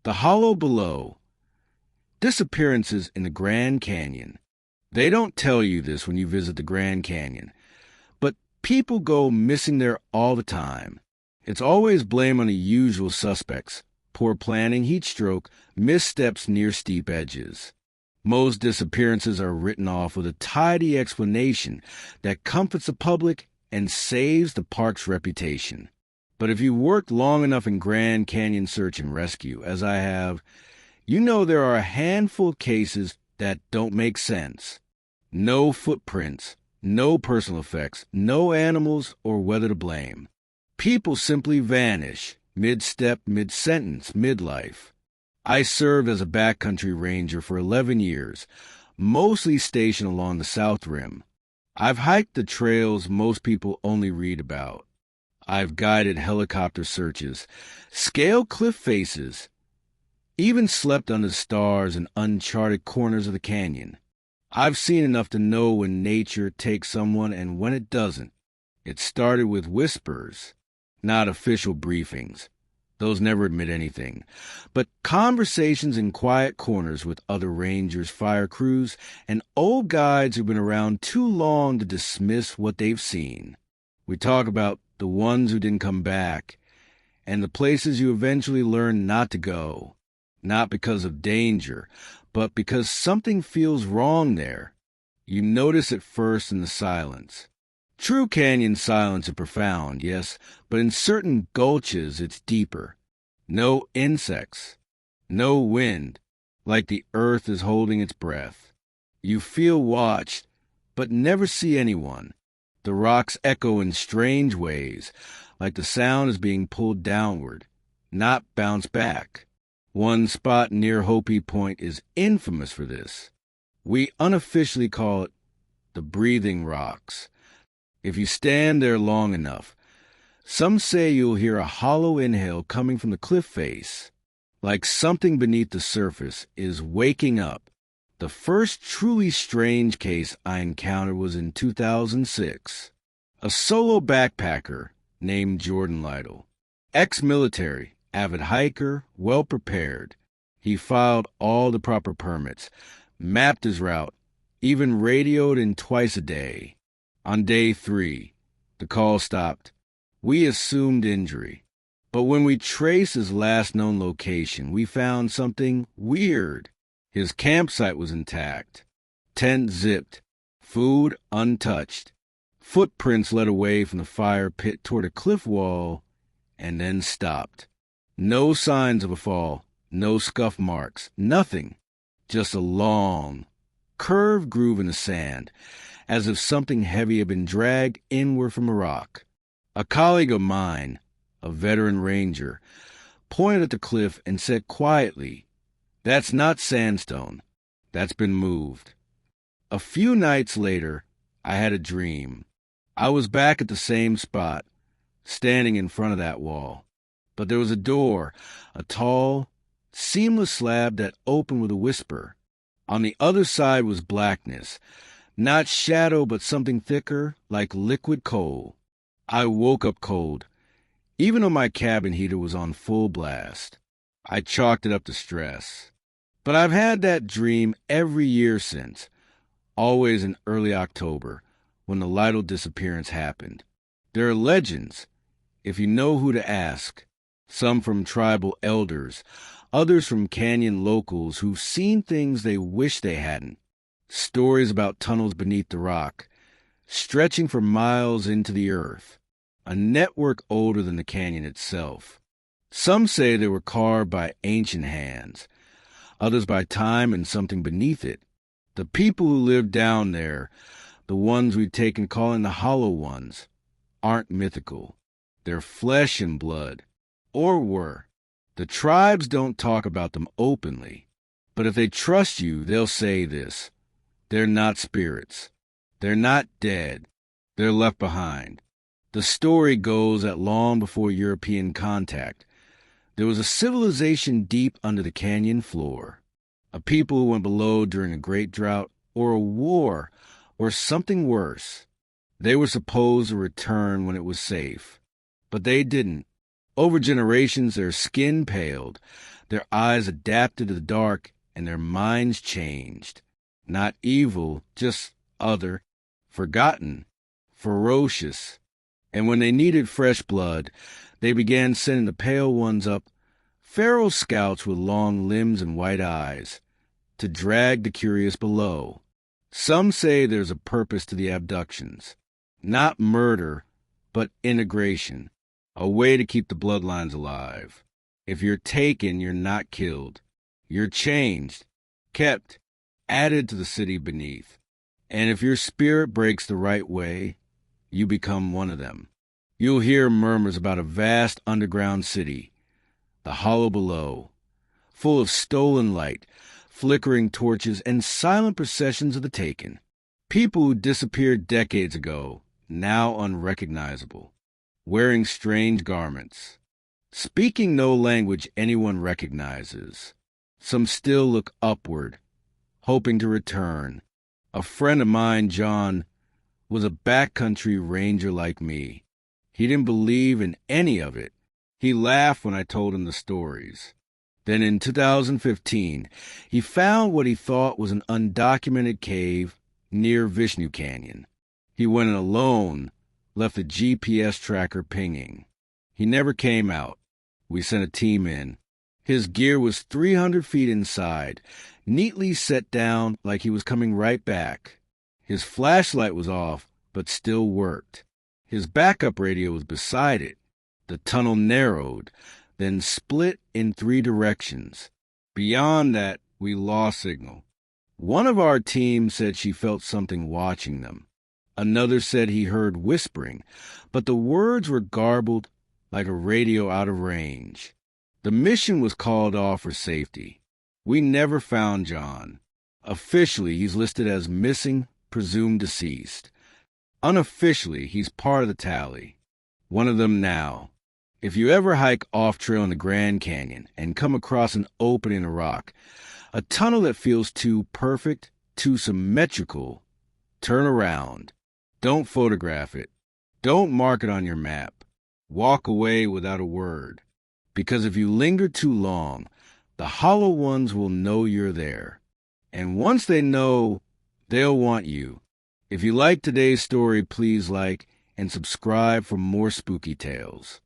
The hollow below. Disappearances in the Grand Canyon. They don't tell you this when you visit the Grand Canyon, but people go missing there all the time. It's always blame on the usual suspects: poor planning, heat stroke, missteps near steep edges. Most disappearances are written off with a tidy explanation that comforts the public and saves the park's reputation. But if you worked long enough in Grand Canyon search and rescue, as I have, you know there are a handful of cases that don't make sense. No footprints, no personal effects, no animals or weather to blame. People simply vanish, mid-step, mid-sentence, midlife. I served as a backcountry ranger for 11 years, mostly stationed along the South Rim. I've hiked the trails most people only read about. I've guided helicopter searches, scaled cliff faces, even slept under the stars in uncharted corners of the canyon. I've seen enough to know when nature takes someone and when it doesn't. It started with whispers, not official briefings. Those never admit anything, but conversations in quiet corners with other rangers, fire crews, and old guides who've been around too long to dismiss what they've seen. We talk about the ones who didn't come back, and the places you eventually learn not to go, not because of danger, but because something feels wrong there. You notice it first in the silence. True canyon silence is profound, yes, but in certain gulches it's deeper. No insects, no wind, like the earth is holding its breath. You feel watched, but never see anyone. The rocks echo in strange ways, like the sound is being pulled downward, not bounced back. One spot near Hopi Point is infamous for this. We unofficially call it the breathing rocks. If you stand there long enough, some say you'll hear a hollow inhale coming from the cliff face, like something beneath the surface is waking up. The first truly strange case I encountered was in 2006. A solo backpacker named Jordan Lytle. Ex-military, avid hiker, well-prepared. He filed all the proper permits, mapped his route, even radioed in twice a day. On day 3, the call stopped. We assumed injury. But when we traced his last known location, we found something weird. His campsite was intact, tent zipped, food untouched. Footprints led away from the fire pit toward a cliff wall and then stopped. No signs of a fall, no scuff marks, nothing. Just a long, curved groove in the sand, as if something heavy had been dragged inward from a rock. A colleague of mine, a veteran ranger, pointed at the cliff and said quietly, "That's not sandstone. That's been moved." A few nights later, I had a dream. I was back at the same spot, standing in front of that wall. But there was a door, a tall, seamless slab that opened with a whisper. On the other side was blackness, not shadow but something thicker, like liquid coal. I woke up cold, even though my cabin heater was on full blast. I chalked it up to stress. But I've had that dream every year since, always in early October, when the Lytle disappearance happened. There are legends, if you know who to ask, some from tribal elders, others from canyon locals who've seen things they wish they hadn't. Stories about tunnels beneath the rock, stretching for miles into the earth, a network older than the canyon itself. Some say they were carved by ancient hands, others by time and something beneath it. The people who live down there, the ones we've taken calling the Hollow Ones, aren't mythical. They're flesh and blood, or were. The tribes don't talk about them openly, but if they trust you, they'll say this: they're not spirits. They're not dead. They're left behind. The story goes that long before European contact, there was a civilization deep under the canyon floor, a people who went below during a great drought or a war or something worse. They were supposed to return when it was safe, but they didn't. Over generations, their skin paled, Their eyes adapted to the dark, and their minds changed. Not evil, just other, forgotten, ferocious. And when they needed fresh blood, they began sending the pale ones up, feral scouts with long limbs and white eyes, to drag the curious below. Some say there's a purpose to the abductions. Not murder, but integration. A way to keep the bloodlines alive. If you're taken, you're not killed. You're changed, kept, added to the city beneath. And if your spirit breaks the right way, you become one of them. You'll hear murmurs about a vast underground city, the hollow below, full of stolen light, flickering torches, and silent processions of the taken. People who disappeared decades ago, now unrecognizable, wearing strange garments, speaking no language anyone recognizes. Some still look upward, hoping to return. A friend of mine, John, was a backcountry ranger like me. He didn't believe in any of it. He laughed when I told him the stories. Then in 2015, he found what he thought was an undocumented cave near Vishnu Canyon. He went in alone, left the GPS tracker pinging. He never came out. We sent a team in. His gear was 300 feet inside, neatly set down like he was coming right back. His flashlight was off, but still worked. His backup radio was beside it. The tunnel narrowed, then split in 3 directions. Beyond that, we lost signal. One of our team said she felt something watching them. Another said he heard whispering, but the words were garbled like a radio out of range. The mission was called off for safety. We never found John. Officially, he's listed as missing, presumed deceased. Unofficially, he's part of the tally. One of them now. If you ever hike off-trail in the Grand Canyon and come across an opening in a rock, a tunnel that feels too perfect, too symmetrical, turn around. Don't photograph it. Don't mark it on your map. Walk away without a word. Because if you linger too long, the hollow ones will know you're there. And once they know, they'll want you. If you like today's story, please like and subscribe for more spooky tales.